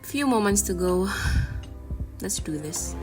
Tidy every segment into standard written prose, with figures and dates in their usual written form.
Few moments to go. Let's do this.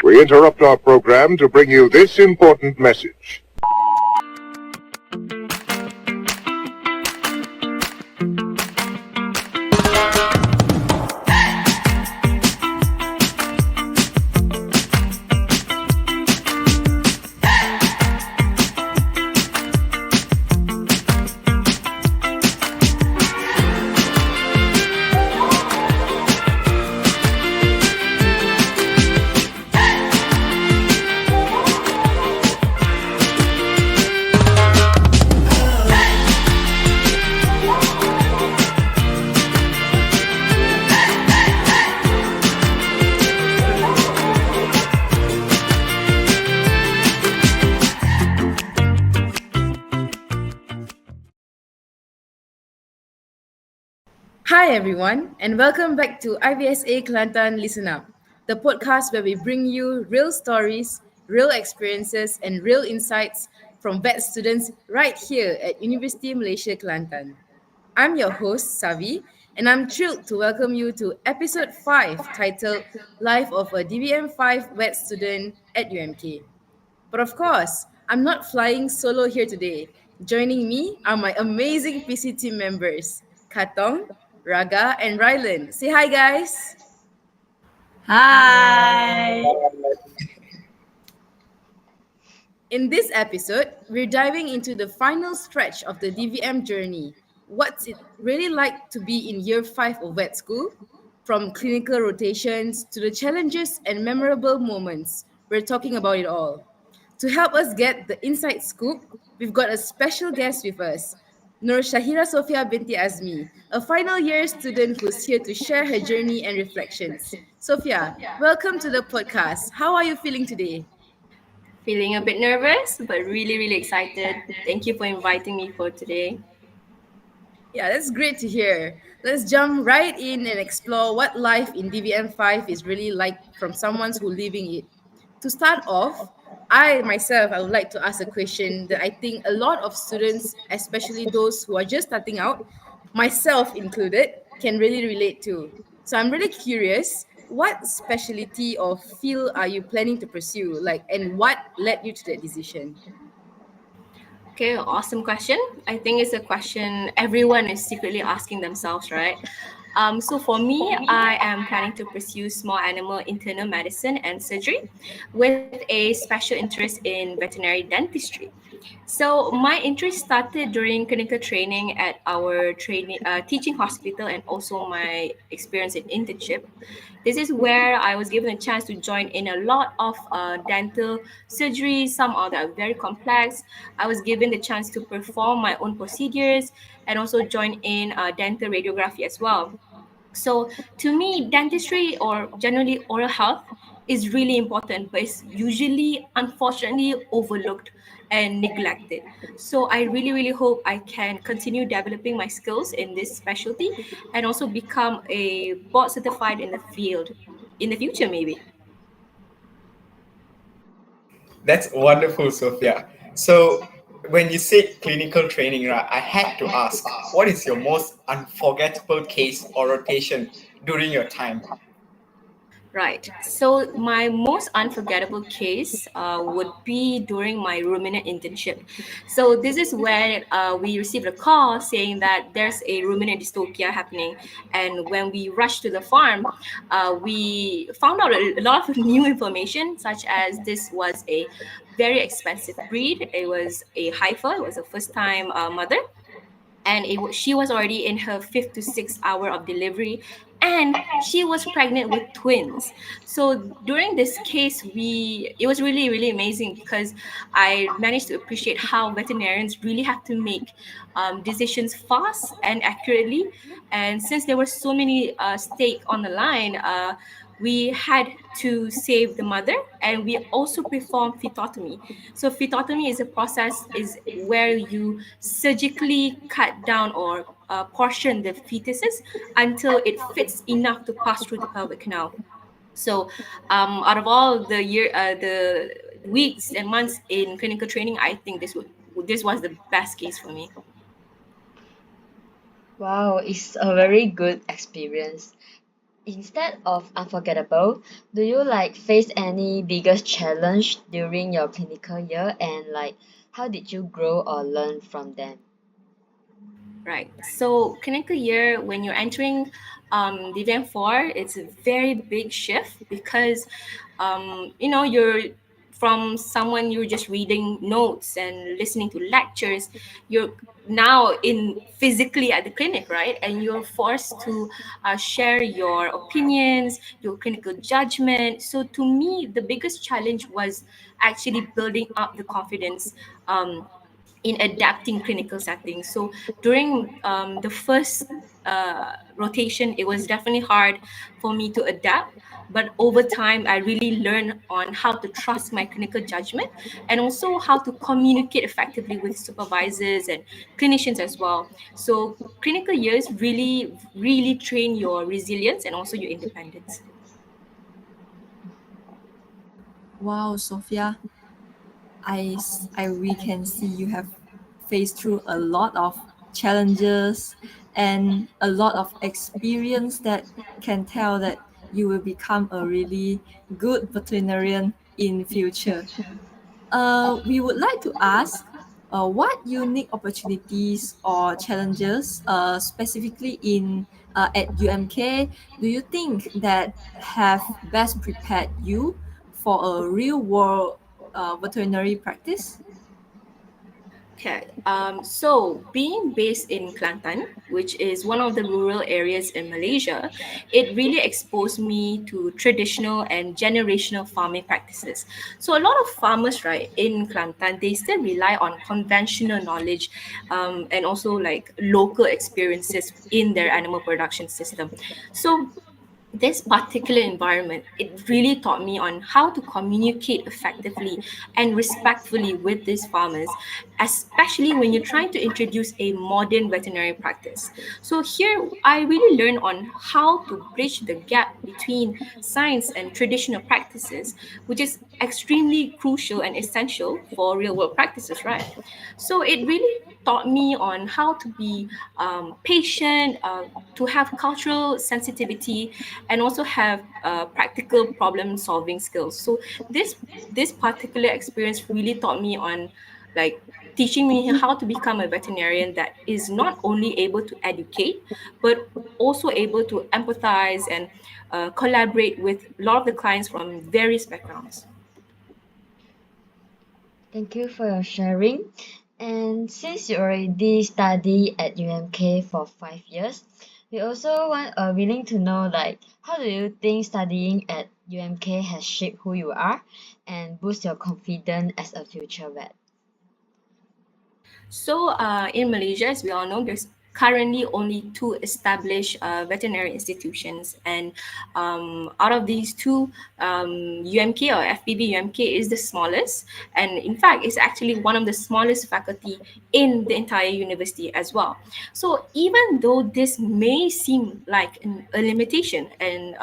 We interrupt our program to bring you this important message. Hi, everyone, and welcome back to IVSA Kelantan Listen Up, the podcast where we bring you real stories, real experiences, and real insights from vet students right here at University Malaysia Kelantan. I'm your host, Savi, and I'm thrilled to welcome you to episode 5 titled Life of a DVM 5 Vet Student at UMK. But of course, I'm not flying solo here today. Joining me are my amazing PC team members, Katong, Raga, and Rylan. Say hi, guys. Hi! In this episode, we're diving into the final stretch of the DVM journey. What's it really like to be in year 5 of vet school? From clinical rotations to the challenges and memorable moments, we're talking about it all. To help us get the inside scoop, we've got a special guest with us, Nur Shahirah Sofea binti Azmi, a final year student who's here to share her journey and reflections. Sofia, welcome to the podcast. How are you feeling today? Feeling a bit nervous, but really, really excited. Thank you for inviting me for today. Yeah, that's great to hear. Let's jump right in and explore what life in DVM5 is really like from someone who's living it. To start off, I would like to ask a question that I think a lot of students, especially those who are just starting out, myself included, can really relate to. So I'm really curious, what specialty or field are you planning to pursue? Like, and what led you to that decision? Okay, awesome question. I think it's a question everyone is secretly asking themselves, right? So for me, I am planning to pursue small animal internal medicine and surgery with a special interest in veterinary dentistry. So my interest started during clinical training at our teaching hospital and also my experience in internship. This is where I was given a chance to join in a lot of dental surgeries, some are that are very complex. I was given the chance to perform my own procedures and also join in dental radiography as well. So to me, dentistry or generally oral health is really important, but it's usually unfortunately overlooked and neglected. So I really, really hope I can continue developing my skills in this specialty and also become a board certified in the field in the future, maybe. That's wonderful, Sophia. So, when you say clinical training, right, I had to ask, what is your most unforgettable case or rotation during your time? Right. So my most unforgettable case would be during my ruminant internship. So this is where we received a call saying that there's a ruminant dystocia happening, and when we rushed to the farm, we found out a lot of new information, such as this was a very expensive breed. It was a heifer. It was a first-time mother, and she was already in her fifth to sixth hour of delivery, and she was pregnant with twins. So during this case, we it was really, really amazing because I managed to appreciate how veterinarians really have to make decisions fast and accurately. And since there were so many stake on the line, we had to save the mother, and we also perform phytotomy. So phytotomy is a process is where you surgically cut down or portion the fetuses until it fits enough to pass through the pelvic canal. So, out of all the weeks and months in clinical training, I think this was the best case for me. Wow, it's a very good experience. Instead of unforgettable, do you like face any biggest challenge during your clinical year and like how did you grow or learn from them? Right. So clinical year, when you're entering DVM 4, it's a very big shift because, you're from someone you're just reading notes and listening to lectures. You're now in physically at the clinic, right? And you're forced to share your opinions, your clinical judgment. So to me, the biggest challenge was actually building up the confidence. in adapting clinical settings. So during the first rotation, it was definitely hard for me to adapt. But over time, I really learned on how to trust my clinical judgment and also how to communicate effectively with supervisors and clinicians as well. So clinical years really, really train your resilience and also your independence. Wow, Sophia, we can see you have faced through a lot of challenges and a lot of experience that can tell that you will become a really good veterinarian in future. We would like to ask what unique opportunities or challenges, specifically in at UMK, do you think that have best prepared you for a real world veterinary practice? Okay, so being based in Kelantan, which is one of the rural areas in Malaysia, it really exposed me to traditional and generational farming practices. So a lot of farmers, right, in Kelantan, they still rely on conventional knowledge and also like local experiences in their animal production system. So this particular environment, it really taught me on how to communicate effectively and respectfully with these farmers, especially when you're trying to introduce a modern veterinary practice. So here I really learned on how to bridge the gap between science and traditional practices, which is extremely crucial and essential for real world practices, right? So it really taught me on how to be patient, to have cultural sensitivity, and also have practical problem solving skills. So this particular experience really taught me on like teaching me how to become a veterinarian that is not only able to educate but also able to empathize and collaborate with a lot of the clients from various backgrounds. Thank you for your sharing. And since you already study at UMK for 5 years, we also willing to know like how do you think studying at UMK has shaped who you are and boost your confidence as a future vet? So, in Malaysia, as we all know, there's currently only two established veterinary institutions, and out of these two, UMK or FPV UMK is the smallest, and in fact, it's actually one of the smallest faculty in the entire university as well. So, even though this may seem like a limitation, and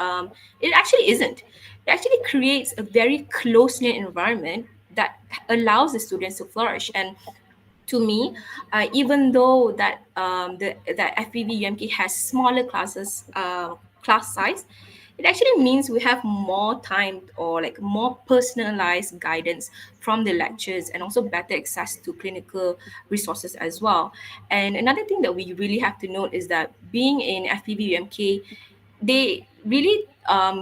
it actually isn't, it actually creates a very close knit environment that allows the students to flourish. And to me, even though that FPV UMK has smaller class size, it actually means we have more time or like more personalized guidance from the lectures and also better access to clinical resources as well. And another thing that we really have to note is that being in FPV UMK, they really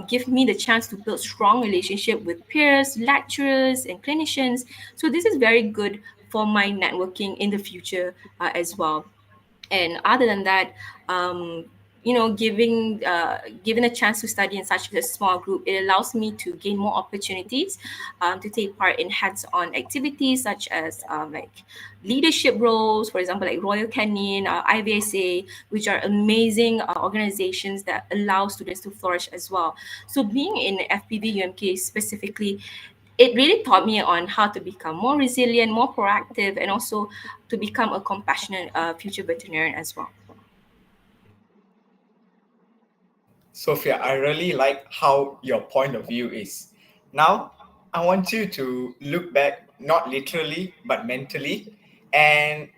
give me the chance to build strong relationship with peers, lecturers, and clinicians. So this is very good for my networking in the future as well. And other than that, given a chance to study in such a small group, it allows me to gain more opportunities to take part in hands-on activities such as like leadership roles, for example, like Royal Canin, IVSA, which are amazing organizations that allow students to flourish as well. So being in FPV UMK specifically, it really taught me on how to become more resilient, more proactive, and also to become a compassionate future veterinarian as well. Sophia, I really like how your point of view is. Now, I want you to look back, not literally, but mentally, and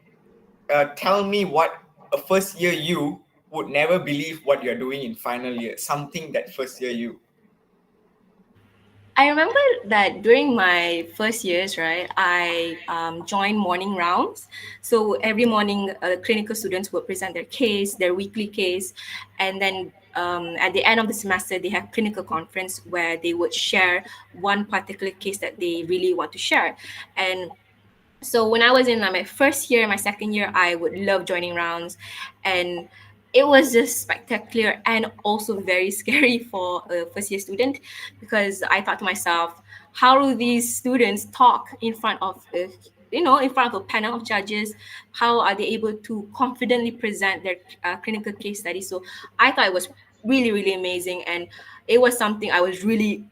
tell me what a first year you would never believe what you're doing in final year, something that first year you. I remember that during my first years, right, I joined morning rounds. So every morning, clinical students would present their case, their weekly case, and then at the end of the semester, they have clinical conference where they would share one particular case that they really want to share. And so when I was in my first year, my second year, I would love joining rounds, and it was just spectacular and also very scary for a first year student because I thought to myself, how do these students talk in front of in front of a panel of judges, how are they able to confidently present their clinical case study. So I thought it was really, really amazing, and it was something I was really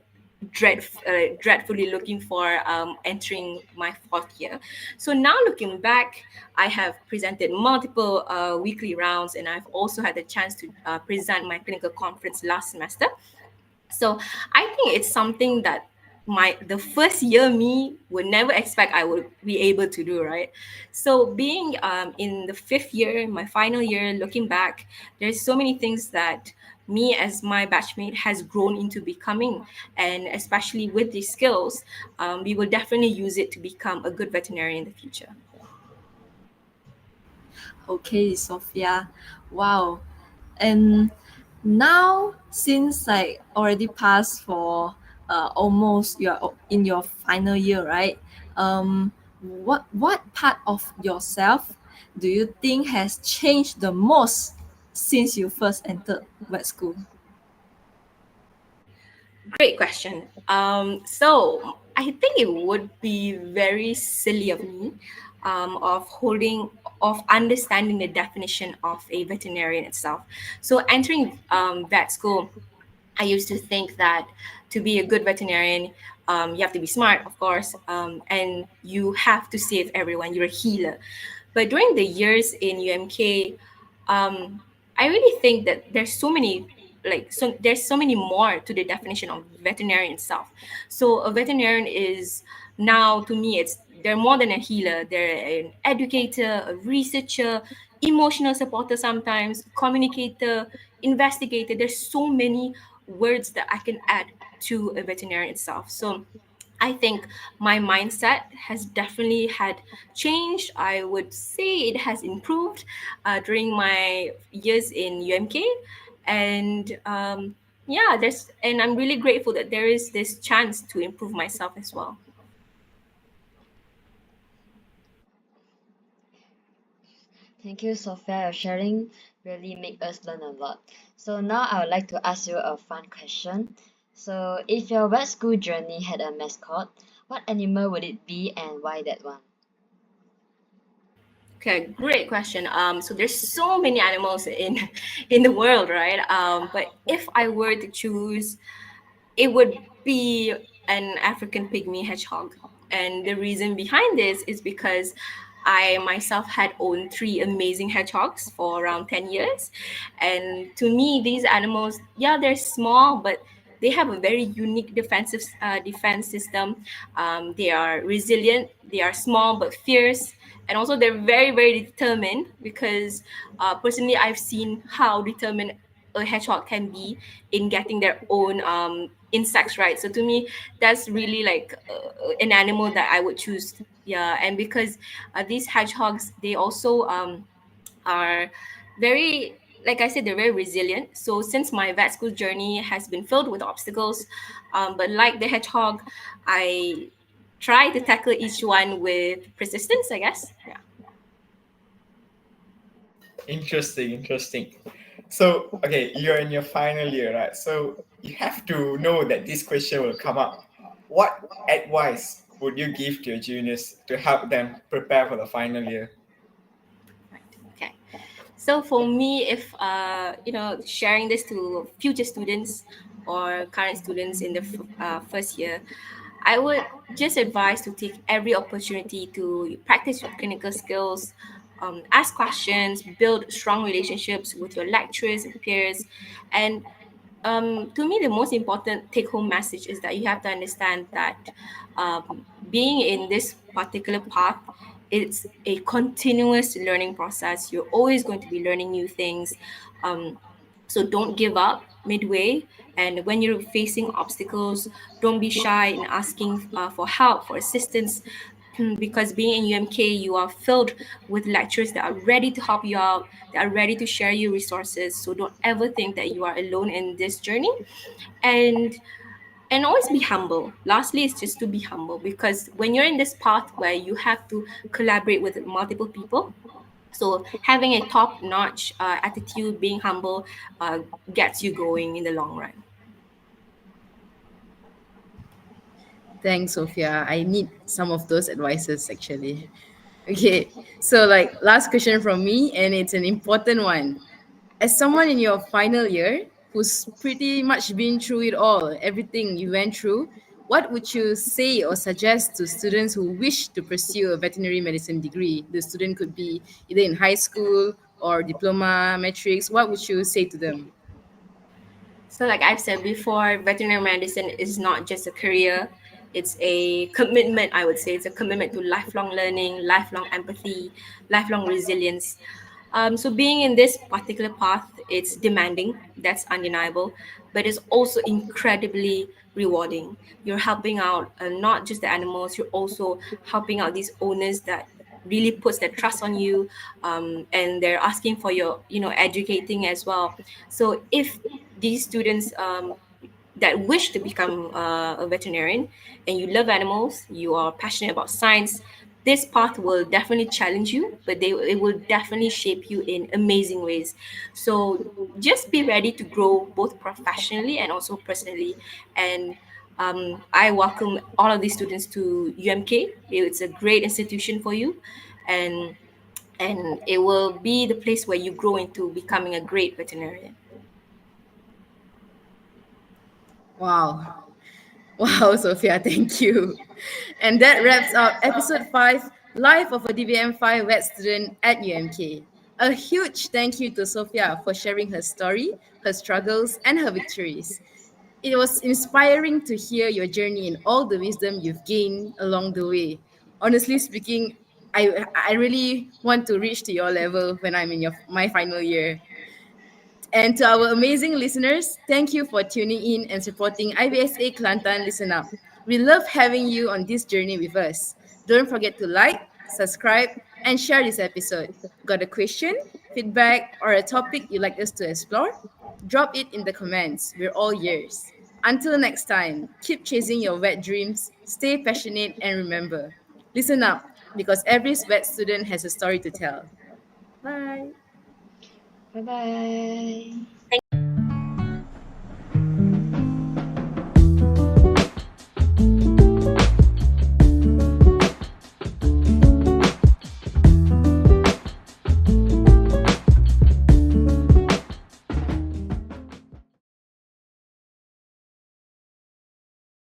dreadfully looking for entering my fourth year. So now looking back, I have presented multiple weekly rounds, and I've also had the chance to present my clinical conference last semester. So I think it's something that the first year me would never expect I would be able to do, right? So being in the fifth year, my final year, looking back, there's so many things that me as my batchmate has grown into becoming, and especially with these skills, we will definitely use it to become a good veterinarian in the future. Okay, Sophia. Wow. And now, since like already passed for almost you're in your final year, right? What part of yourself do you think has changed the most since you first entered vet school? Great question. So I think it would be very silly of me, of understanding the definition of a veterinarian itself. So entering vet school, I used to think that to be a good veterinarian, you have to be smart, of course, and you have to save everyone. You're a healer. But during the years in UMK, I really think that there's so many more to the definition of veterinarian itself. So a veterinarian is now, to me, they're more than a healer. They're an educator, a researcher, emotional supporter, sometimes communicator, investigator. There's so many words that I can add to a veterinarian itself. So I think my mindset has definitely had changed. I would say it has improved during my years in UMK, and and I'm really grateful that there is this chance to improve myself as well. Thank you, Sophia. Your sharing really make us learn a lot. So now I would like to ask you a fun question. So if your vet school journey had a mascot, what animal would it be and why that one? Okay, great question. So there's so many animals in in the world, right? But if I were to choose, it would be an African pygmy hedgehog. And the reason behind this is because I myself had owned three amazing hedgehogs for around 10 years. And to me, these animals, yeah, they're small, but they have a very unique defense system. They are resilient, they are small but fierce, and also they're very, very determined because personally, I've seen how determined a hedgehog can be in getting their own insects right. So to me, that's really like an animal that I would choose. Yeah, and because these hedgehogs, they also are very, like I said, they're very resilient. So since my vet school journey has been filled with obstacles, but like the hedgehog, I try to tackle each one with persistence, I guess. Yeah. Interesting, interesting. So, okay, you're in your final year, right? So you have to know that this question will come up. What advice would you give to your juniors to help them prepare for the final year? Right. Okay. So for me, if sharing this to future students or current students in the first year, I would just advise to take every opportunity to practice your clinical skills, ask questions, build strong relationships with your lecturers and peers, and to me, the most important take home message is that you have to understand that being in this particular path, it's a continuous learning process. You're always going to be learning new things. Um, so don't give up midway. And when you're facing obstacles, don't be shy in asking for help, for assistance, because being in UMK, you are filled with lecturers that are ready to help you out, that are ready to share you resources. So don't ever think that you are alone in this journey. And always be humble. Lastly, is just to be humble, because when you're in this path where you have to collaborate with multiple people, so having a top-notch attitude, being humble, gets you going in the long run. Thanks, Sophia. I need some of those advices actually. Okay, so like last question from me, and it's an important one. As someone in your final year who's pretty much been through it all, everything you went through, what would you say or suggest to students who wish to pursue a veterinary medicine degree? The student could be either in high school or diploma, matrix. What would you say to them? So, like I've said before, veterinary medicine is not just a career, it's a commitment, I would say. It's a commitment to lifelong learning, lifelong empathy, lifelong resilience. So, being in this particular path, it's demanding, that's undeniable, but it's also incredibly rewarding. You're helping out not just the animals, you're also helping out these owners that really puts their trust on you, and they're asking for your, educating as well. So if these students that wish to become a veterinarian and you love animals, you are passionate about science, this path will definitely challenge you, but it will definitely shape you in amazing ways. So just be ready to grow both professionally and also personally. And I welcome all of these students to UMK. It's a great institution for you, and it will be the place where you grow into becoming a great veterinarian. Wow. Wow, Sophia, thank you. And that wraps up episode 5, Life of a DVM 5 Vet Student at UMK. A huge thank you to Sophia for sharing her story, her struggles, and her victories. It was inspiring to hear your journey and all the wisdom you've gained along the way. Honestly speaking, I really want to reach to your level when I'm in my final year. And to our amazing listeners, thank you for tuning in and supporting IVSA Kelantan Listen Up. We love having you on this journey with us. Don't forget to like, subscribe, and share this episode. Got a question, feedback, or a topic you'd like us to explore? Drop it in the comments. We're all yours. Until next time, keep chasing your vet dreams, stay passionate, and remember, listen up because every vet student has a story to tell. Bye. Bye bye.